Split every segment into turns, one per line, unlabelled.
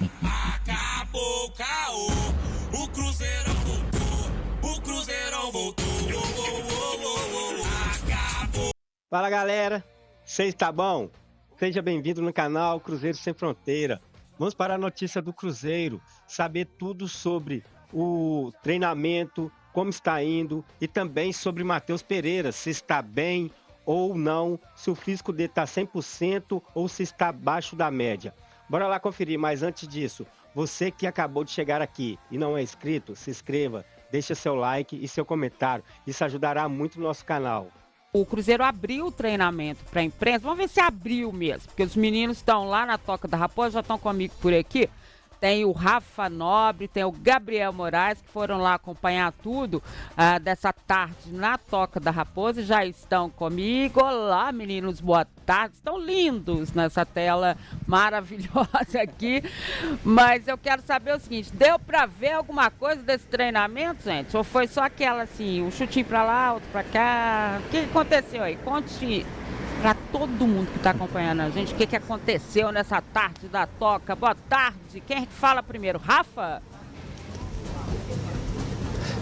Acabou o caô, o Cruzeirão voltou, o Cruzeirão voltou. Acabou.
Fala galera, vocês tá bom? Seja bem-vindo no canal Cruzeiro Sem Fronteira. Vamos para a notícia do Cruzeiro, saber tudo sobre o treinamento, como está indo e também sobre Matheus Pereira, se está bem ou não, se o físico dele está 100% ou se está abaixo da média. Bora lá conferir, mas antes disso, você que acabou de chegar aqui e não é inscrito, se inscreva, deixa seu like e seu comentário, isso ajudará muito o nosso canal.
O Cruzeiro abriu o treinamento para a imprensa, vamos ver se abriu mesmo, porque os meninos estão lá na Toca da Raposa, já estão comigo por aqui. Tem o Rafa Nobre, tem o Gabriel Moraes, que foram lá acompanhar tudo dessa tarde na Toca da Raposa, já estão comigo. Olá, meninos, boa tarde. Estão lindos nessa tela maravilhosa aqui. Mas eu quero saber o seguinte, deu para ver alguma coisa desse treinamento, gente? Ou foi só aquela assim, um chutinho para lá, outro para cá? O que aconteceu aí? Conte para todo mundo que está acompanhando a gente, o que aconteceu nessa tarde da Toca. Boa tarde. Quem é que fala primeiro? Rafa?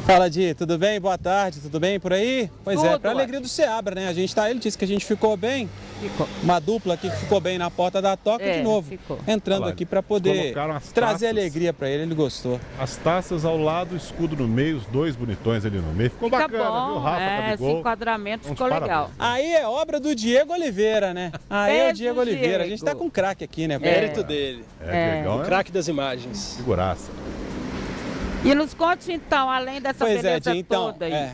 Fala, Di, tudo bem? Boa tarde, tudo bem por aí? Pois
tudo,
é, para alegria do Seabra, né? Ele disse que a gente ficou bem. Ficou. Uma dupla aqui que ficou bem na porta da Toca de novo.
Ficou.
Entrando aqui para poder trazer alegria para ele gostou.
As taças ao lado, o escudo no meio, os dois bonitões ali no meio. Ficou bacana,
bom,
viu, Rafa?
esse enquadramento ficou legal.
Aí é obra do Diego Oliveira, né? Aí é o Diego Oliveira. A gente tá com um craque aqui, né?
Mérito dele.
Legal,
O craque das imagens.
Figuraça.
E nos conte então, além dessa beleza
então,
toda aí.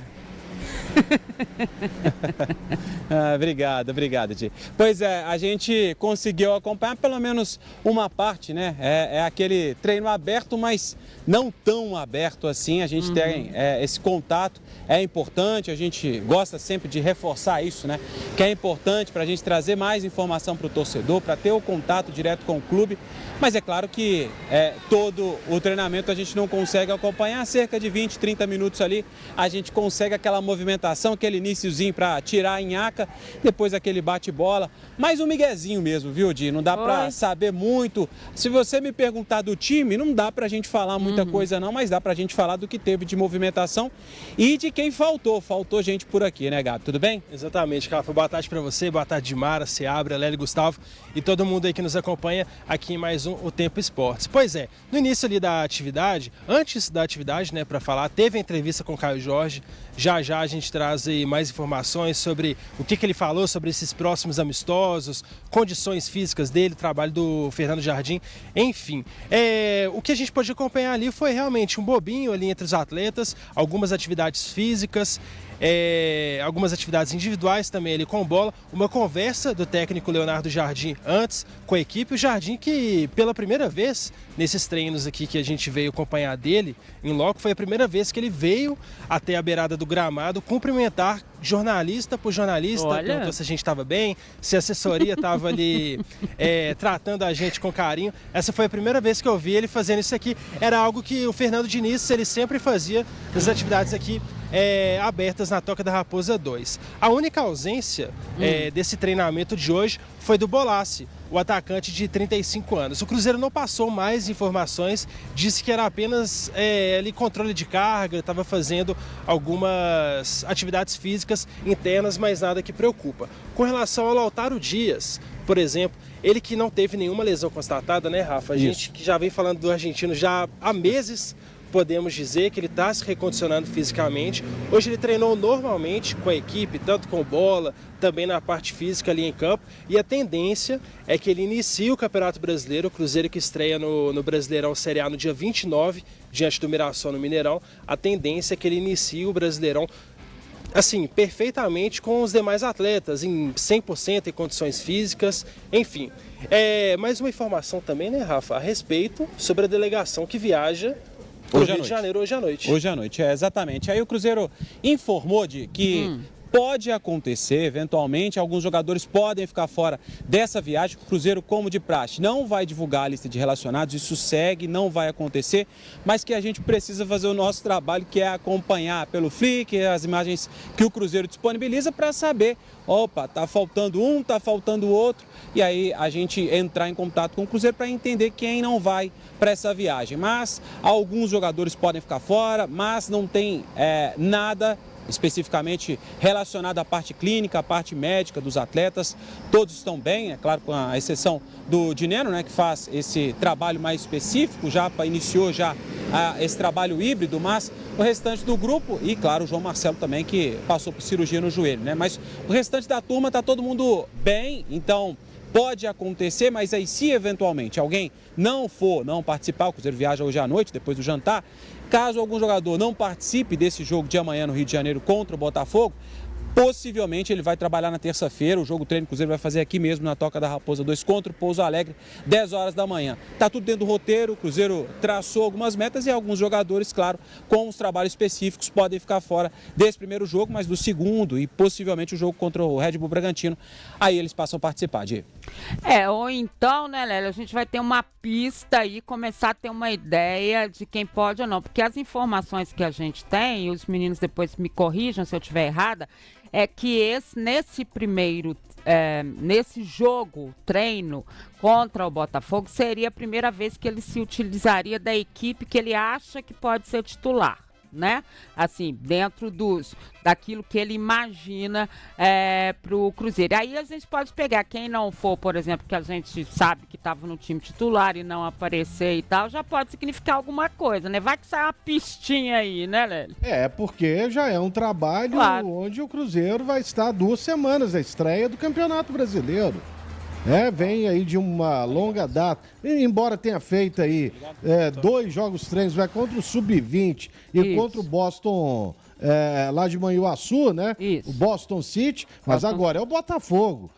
Obrigado, Di. Pois é, a gente conseguiu acompanhar pelo menos uma parte, né? É aquele treino aberto, mas não tão aberto assim. A gente tem esse contato, é importante, a gente gosta sempre de reforçar isso, né? Que é importante para a gente trazer mais informação para o torcedor, para ter o contato direto com o clube. Mas é claro que todo o treinamento a gente não consegue acompanhar, cerca de 20, 30 minutos ali, a gente consegue aquela movimentação, aquele iniciozinho para tirar a nhaca, depois aquele bate-bola, mais um miguezinho mesmo, viu, Di? Não dá para saber muito. Se você me perguntar do time, não dá para a gente falar muita coisa não, mas dá para a gente falar do que teve de movimentação e de quem faltou. Faltou gente por aqui, né, Gabi? Tudo bem?
Exatamente, Rafa. Boa tarde para você, boa tarde, Mara, Seabra, Lélia, Gustavo e todo mundo aí que nos acompanha aqui em mais um O Tempo Esportes. Pois é, no início ali da atividade, antes da atividade, né, para falar, teve a entrevista com o Caio Jorge. Já a gente traz aí mais informações sobre o que ele falou sobre esses próximos amistosos, condições físicas dele, trabalho do Fernando Jardim, enfim. O que a gente pôde acompanhar ali foi realmente um bobinho ali entre os atletas, algumas atividades físicas, algumas atividades individuais também ali com bola, uma conversa do técnico Leonardo Jardim antes com a equipe, o Jardim que pela primeira vez nesses treinos aqui que a gente veio acompanhar dele em loco, foi a primeira vez que ele veio até a beirada do gramado cumprimentar jornalista por jornalista, perguntou se a gente estava bem, se a assessoria estava ali tratando a gente com carinho. Essa foi a primeira vez que eu vi ele fazendo isso aqui, era algo que o Fernando Diniz ele sempre fazia nas atividades aqui abertas na Toca da Raposa 2. A única ausência desse treinamento de hoje foi do Bolassi, o atacante de 35 anos. O Cruzeiro não passou mais informações, disse que era apenas ali controle de carga, estava fazendo algumas atividades físicas internas, mas nada que preocupa. Com relação ao Lautaro Dias, por exemplo, ele que não teve nenhuma lesão constatada, né, Rafa? A gente que já vem falando do argentino já há meses, podemos dizer que ele está se recondicionando fisicamente. Hoje ele treinou normalmente com a equipe, tanto com bola, também na parte física ali em campo. E a tendência é que ele inicie o Campeonato Brasileiro, o Cruzeiro que estreia no Brasileirão Série A no dia 29, diante do Mirassol no Mineirão. A tendência é que ele inicie o Brasileirão assim, perfeitamente com os demais atletas, em 100% em condições físicas, enfim. Mais uma informação também, né, Rafa, a respeito sobre a delegação que viaja Rio de Janeiro hoje à noite.
Hoje à noite, exatamente. Aí o Cruzeiro informou de que pode acontecer, eventualmente, alguns jogadores podem ficar fora dessa viagem. O Cruzeiro, como de praxe, não vai divulgar a lista de relacionados, isso segue, não vai acontecer, mas que a gente precisa fazer o nosso trabalho, que é acompanhar pelo Flick as imagens que o Cruzeiro disponibiliza para saber, opa, tá faltando um, tá faltando o outro, e aí a gente entrar em contato com o Cruzeiro para entender quem não vai para essa viagem. Mas alguns jogadores podem ficar fora, mas não tem nada especificamente relacionado à parte clínica, à parte médica dos atletas. Todos estão bem, é claro, com a exceção do Dineno, né, que faz esse trabalho mais específico, iniciou esse trabalho híbrido, mas o restante do grupo, e claro, o João Marcelo também, que passou por cirurgia no joelho, né? Mas o restante da turma está todo mundo bem, então pode acontecer, mas aí se eventualmente alguém não participar, o Cruzeiro viaja hoje à noite, depois do jantar, caso algum jogador não participe desse jogo de amanhã no Rio de Janeiro contra o Botafogo, possivelmente ele vai trabalhar na terça-feira. O jogo treino, Cruzeiro vai fazer aqui mesmo na Toca da Raposa 2 contra o Pouso Alegre, 10 horas da manhã. Tá tudo dentro do roteiro, o Cruzeiro traçou algumas metas e alguns jogadores, claro, com os trabalhos específicos, podem ficar fora desse primeiro jogo, mas do segundo e possivelmente o jogo contra o Red Bull Bragantino, aí eles passam a participar, Diego.
Ou então, né, Lélia, a gente vai ter uma pista aí, começar a ter uma ideia de quem pode ou não, porque as informações que a gente tem, e os meninos depois me corrijam se eu estiver errada, é que nesse jogo, treino contra o Botafogo, seria a primeira vez que ele se utilizaria da equipe que ele acha que pode ser titular, né? Assim, dentro daquilo que ele imagina pro Cruzeiro. Aí a gente pode pegar quem não for, por exemplo, que a gente sabe que estava no time titular e não aparecer e tal, já pode significar alguma coisa, né? Vai que sai uma pistinha aí, né, Lélio?
Porque já é um trabalho onde o Cruzeiro vai estar 2 semanas da estreia do Campeonato Brasileiro. Vem aí de uma longa data, embora tenha feito aí 2 jogos treinos, vai contra o Sub-20 e contra o Boston, lá de Manhuaçu, né?
Isso.
O Boston City, mas agora é o Botafogo.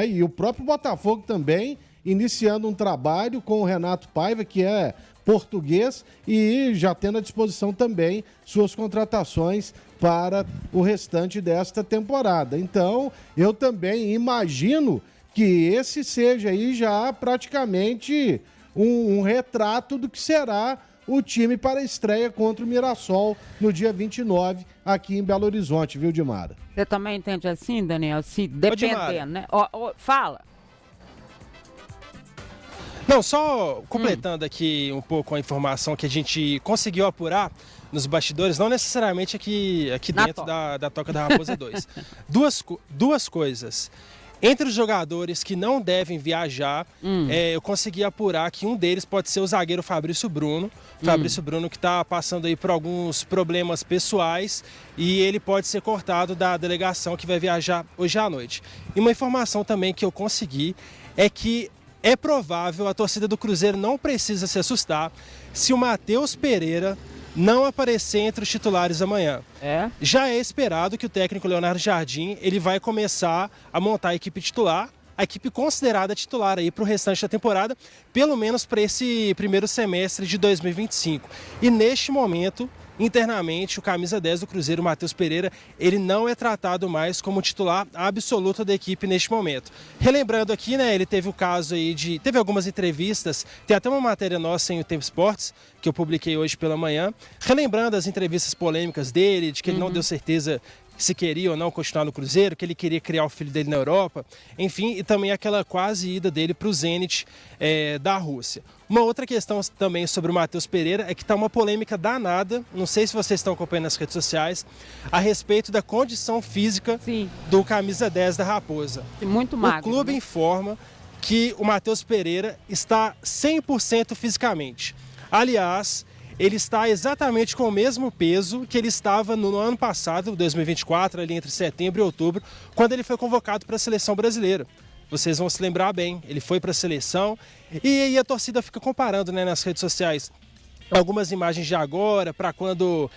E o próprio Botafogo também iniciando um trabalho com o Renato Paiva, que é português, e já tendo à disposição também suas contratações para o restante desta temporada. Então, eu também imagino que esse seja aí já praticamente um retrato do que será o time para a estreia contra o Mirassol no dia 29 aqui em Belo Horizonte, viu, Dimara?
Você também entende assim, Daniel? Se dependendo, né? Fala.
Não, só completando aqui um pouco a informação que a gente conseguiu apurar nos bastidores, não necessariamente aqui dentro da Toca da Raposa 2. Duas coisas. Entre os jogadores que não devem viajar, eu consegui apurar que um deles pode ser o zagueiro Fabrício Bruno. Fabrício Bruno, que está passando aí por alguns problemas pessoais, e ele pode ser cortado da delegação que vai viajar hoje à noite. E uma informação também que eu consegui é que é provável, a torcida do Cruzeiro não precisa se assustar, se o Matheus Pereira não aparecer entre os titulares amanhã. Já é esperado que o técnico Leonardo Jardim ele vai começar a montar a equipe titular, a equipe considerada titular aí para o restante da temporada, pelo menos para esse primeiro semestre de 2025. E neste momento, internamente, o camisa 10 do Cruzeiro, o Matheus Pereira, ele não é tratado mais como titular absoluto da equipe neste momento. Relembrando aqui, né, ele teve o caso aí teve algumas entrevistas, tem até uma matéria nossa em O Tempo Esportes, que eu publiquei hoje pela manhã, relembrando as entrevistas polêmicas dele, de que ele não deu certeza se queria ou não continuar no Cruzeiro, que ele queria criar o filho dele na Europa, enfim, e também aquela quase ida dele para o Zenit da Rússia. Uma outra questão também sobre o Matheus Pereira é que está uma polêmica danada, não sei se vocês estão acompanhando nas redes sociais, a respeito da condição física do camisa 10 da Raposa.
Muito magro.
O clube informa que o Matheus Pereira está 100% fisicamente. Aliás, ele está exatamente com o mesmo peso que ele estava no ano passado, 2024, ali entre setembro e outubro, quando ele foi convocado para a seleção brasileira. Vocês vão se lembrar bem, ele foi para a seleção e a torcida fica comparando, né, nas redes sociais algumas imagens de agora para quando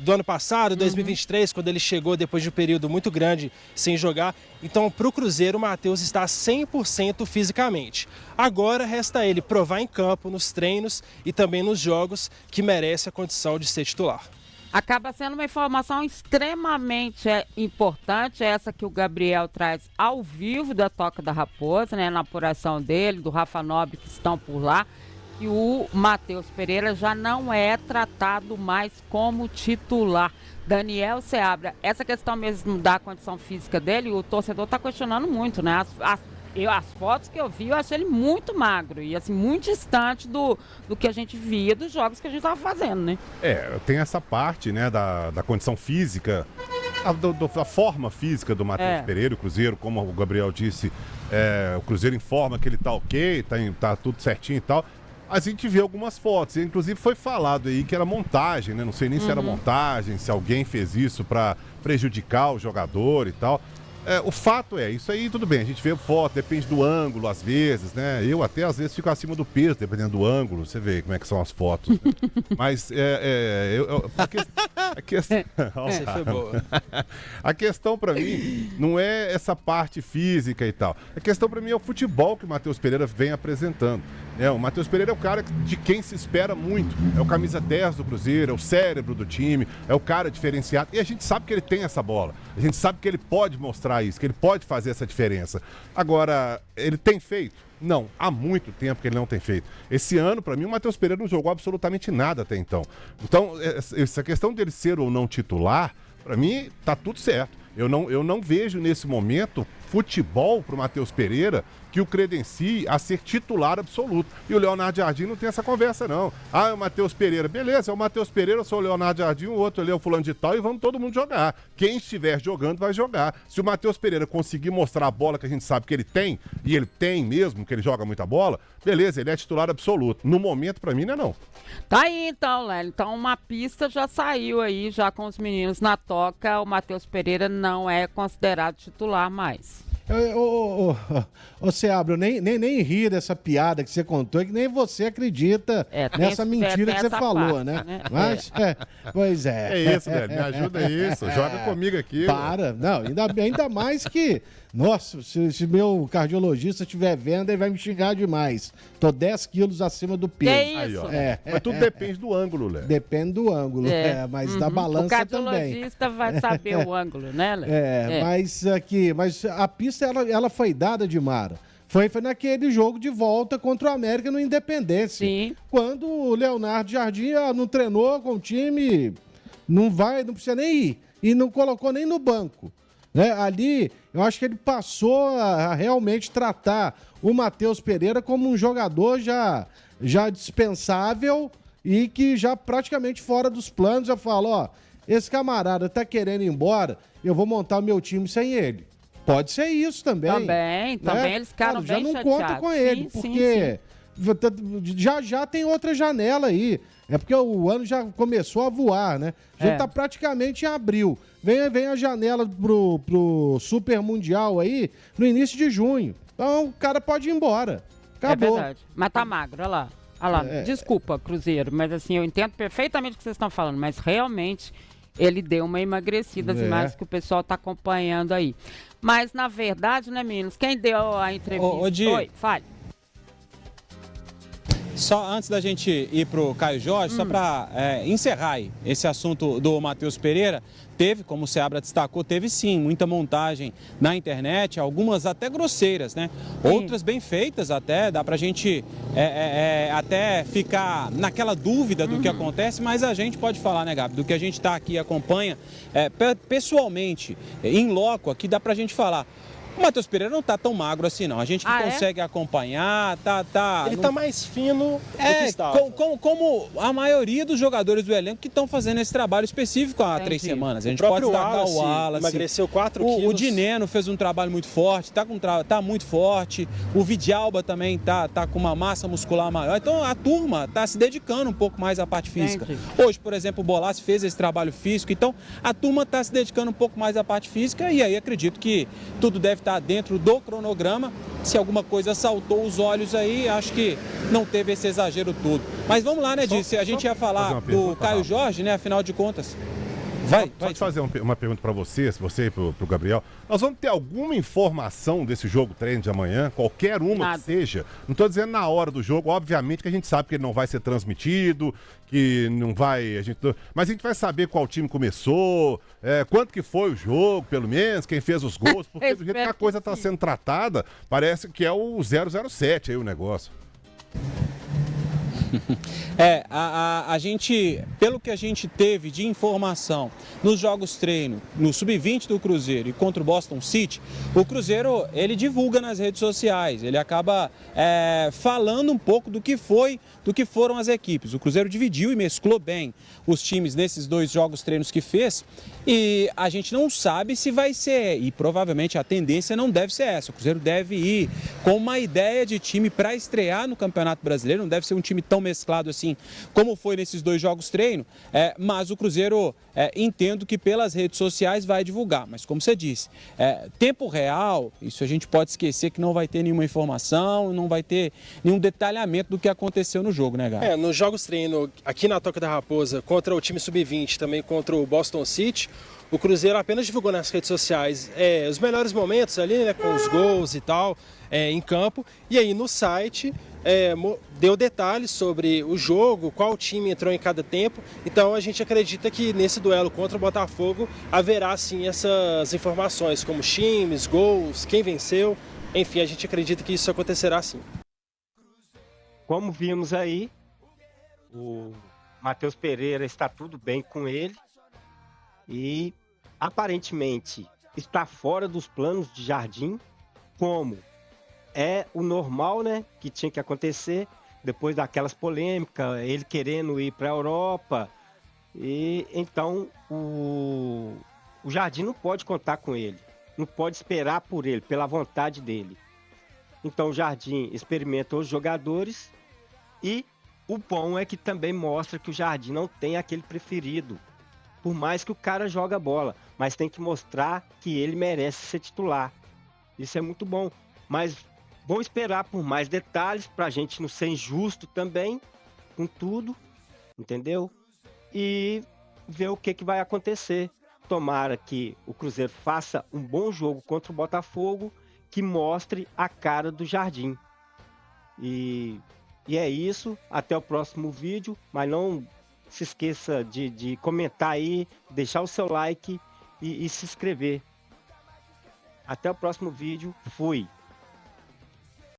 do ano passado, 2023, quando ele chegou depois de um período muito grande sem jogar. Então, para o Cruzeiro, o Matheus está 100% fisicamente. Agora resta ele provar em campo, nos treinos e também nos jogos, que merece a condição de ser titular.
Acaba sendo uma informação extremamente importante, essa que o Gabriel traz ao vivo da Toca da Raposa, né, na apuração dele, do Rafa Nobre, que estão por lá, que o Matheus Pereira já não é tratado mais como titular. Daniel Seabra, essa questão mesmo da condição física dele, o torcedor está questionando muito, né? As fotos que eu vi, eu achei ele muito magro e assim, muito distante do que a gente via dos jogos que a gente estava fazendo, né?
Tem essa parte, né, da condição física, da forma física do Matheus Pereira. O Cruzeiro, como o Gabriel disse, o Cruzeiro informa que ele tá ok, tá tudo certinho e tal. A gente vê algumas fotos, inclusive foi falado aí que era montagem, né? Não sei nem se era montagem, se alguém fez isso para prejudicar o jogador e tal. O fato isso aí tudo bem, a gente vê foto, depende do ângulo às vezes, né? Eu até às vezes fico acima do peso, dependendo do ângulo, você vê como é que são as fotos. Né? Mas a questão pra mim não é essa parte física e tal. A questão pra mim é o futebol que o Matheus Pereira vem apresentando. O Matheus Pereira é o cara de quem se espera muito. É o camisa 10 do Cruzeiro, é o cérebro do time, é o cara diferenciado. E a gente sabe que ele tem essa bola. A gente sabe que ele pode mostrar isso, que ele pode fazer essa diferença. Agora, ele tem feito? Não, há muito tempo que ele não tem feito. Esse ano, para mim, o Matheus Pereira não jogou absolutamente nada até então. Então, essa questão dele ser ou não titular, para mim, tá tudo certo. Eu não vejo nesse momento futebol para o Matheus Pereira que o credencie a ser titular absoluto. E o Leonardo Jardim não tem essa conversa, não. É o Matheus Pereira. Beleza, é o Matheus Pereira, eu sou o Leonardo Jardim, o outro ali é o fulano de tal e vamos todo mundo jogar. Quem estiver jogando vai jogar. Se o Matheus Pereira conseguir mostrar a bola que a gente sabe que ele tem, e ele tem mesmo, que ele joga muita bola, beleza, ele é titular absoluto. No momento, para mim, não.
Tá aí então, Lélio. Então uma pista já saiu aí, já com os meninos na toca. O Matheus Pereira não é considerado titular mais.
Ô Seabra, eu nem ri dessa piada que você contou, que nem você acredita nessa mentira que você falou, né? Mas, pois é.
É isso, velho, me ajuda isso, joga comigo aqui.
Para, não, ainda mais que, nossa, se meu cardiologista estiver vendo, ele vai me xingar demais. Tô 10 quilos acima do peso.
Que isso?
Aí, ó. Mas tudo depende do ângulo, Léo.
Depende do ângulo, mas da balança também.
O cardiologista vai saber o ângulo, né, Léo?
Mas a pista, ela foi dada de Mara. Foi naquele jogo de volta contra o América no Independência.
Sim.
Quando o Leonardo Jardim não treinou com o time, não precisa nem ir. E não colocou nem no banco. Né? Ali, eu acho que ele passou a realmente tratar o Matheus Pereira como um jogador já dispensável e que já praticamente fora dos planos. Já falo, esse camarada tá querendo ir embora, eu vou montar o meu time sem ele. Pode ser isso também.
Também eles ficaram
já
bem
não
chateados.
conta com ele, porque já tem outra janela aí. É porque o ano já começou a voar, né? A gente tá praticamente em abril. Vem a janela pro Super Mundial aí no início de junho. Então o cara pode ir embora. Acabou.
É verdade. Mas tá magro, olha lá. Desculpa, Cruzeiro, mas assim, eu entendo perfeitamente o que vocês estão falando, mas realmente ele deu uma emagrecida, as imagens que o pessoal tá acompanhando aí. Mas, na verdade, né, meninos, quem deu a entrevista... Oi, fale.
Só antes da gente ir pro Caio Jorge, só para encerrar aí esse assunto do Matheus Pereira, teve, como o Seabra destacou, teve sim muita montagem na internet, algumas até grosseiras, né? Sim. Outras bem feitas até, dá pra gente até ficar naquela dúvida do que acontece, mas a gente pode falar, né, Gabi, do que a gente tá aqui e acompanha pessoalmente, em loco aqui, dá pra gente falar. O Matheus Pereira não tá tão magro assim, não. A gente que consegue acompanhar,
Ele tá mais fino do que estava.
Como a maioria dos jogadores do elenco que estão fazendo esse trabalho específico há 3 semanas. A gente pode destacar o Wallace.
Emagreceu 4 quilos.
O Dineno fez um trabalho muito forte, tá muito forte. O Vidalba também tá com uma massa muscular maior. Então a turma tá se dedicando um pouco mais à parte física. Hoje, por exemplo, o Bolassi fez esse trabalho físico. Então a turma tá se dedicando um pouco mais à parte física e aí acredito que tudo deve estar dentro do cronograma. Se alguma coisa saltou os olhos aí, acho que não teve esse exagero todo. Mas vamos lá, né, Disse? A gente ia falar do Caio Jorge, né? Afinal de contas.
Pode fazer uma pergunta para você e pro Gabriel. Nós vamos ter alguma informação desse jogo treino de amanhã? Qualquer uma
Nada.
que seja? Não estou dizendo na hora do jogo, obviamente que a gente sabe que ele não vai ser transmitido, que não vai... Mas a gente vai saber qual time começou, quanto que foi o jogo, pelo menos, quem fez os gols, porque do jeito que a coisa está sendo tratada, parece que é o 007 aí o negócio.
A gente, pelo que a gente teve de informação nos jogos treino, no Sub-20 do Cruzeiro e contra o Boston City, o Cruzeiro, ele divulga nas redes sociais, ele acaba falando um pouco do que foram as equipes. O Cruzeiro dividiu e mesclou bem os times nesses 2 jogos treinos que fez e a gente não sabe se vai ser, e provavelmente a tendência não deve ser essa. O Cruzeiro deve ir com uma ideia de time para estrear no Campeonato Brasileiro, não deve ser um time tão mesclado assim como foi nesses 2 jogos treino, mas o Cruzeiro, entendo que pelas redes sociais vai divulgar, mas como você disse, tempo real, isso a gente pode esquecer que não vai ter nenhuma informação, não vai ter nenhum detalhamento do que aconteceu no jogo, né, Gabi?
Nos jogos treino aqui na Toca da Raposa, contra o time Sub-20, também contra o Boston City, o Cruzeiro apenas divulgou nas redes sociais os melhores momentos ali, né, com os gols e tal, em campo, e aí no site deu detalhes sobre o jogo, qual time entrou em cada tempo, então a gente acredita que nesse duelo contra o Botafogo haverá sim essas informações, como times, gols, quem venceu, enfim, a gente acredita que isso acontecerá sim.
Como vimos aí, o Matheus Pereira está tudo bem com ele e aparentemente está fora dos planos de Jardim, como é o normal, né, que tinha que acontecer depois daquelas polêmicas, ele querendo ir para a Europa, e então o Jardim não pode contar com ele, não pode esperar por ele, pela vontade dele. Então o Jardim experimenta os jogadores e o bom é que também mostra que o Jardim não tem aquele preferido, por mais que o cara joga bola, mas tem que mostrar que ele merece ser titular. Isso é muito bom, mas vamos esperar por mais detalhes para a gente não ser injusto também com tudo, entendeu? E ver o que vai acontecer. Tomara que o Cruzeiro faça um bom jogo contra o Botafogo, que mostre a cara do Jardim. E é isso, até o próximo vídeo, mas não se esqueça de comentar aí, deixar o seu like e se inscrever. Até o próximo vídeo, fui!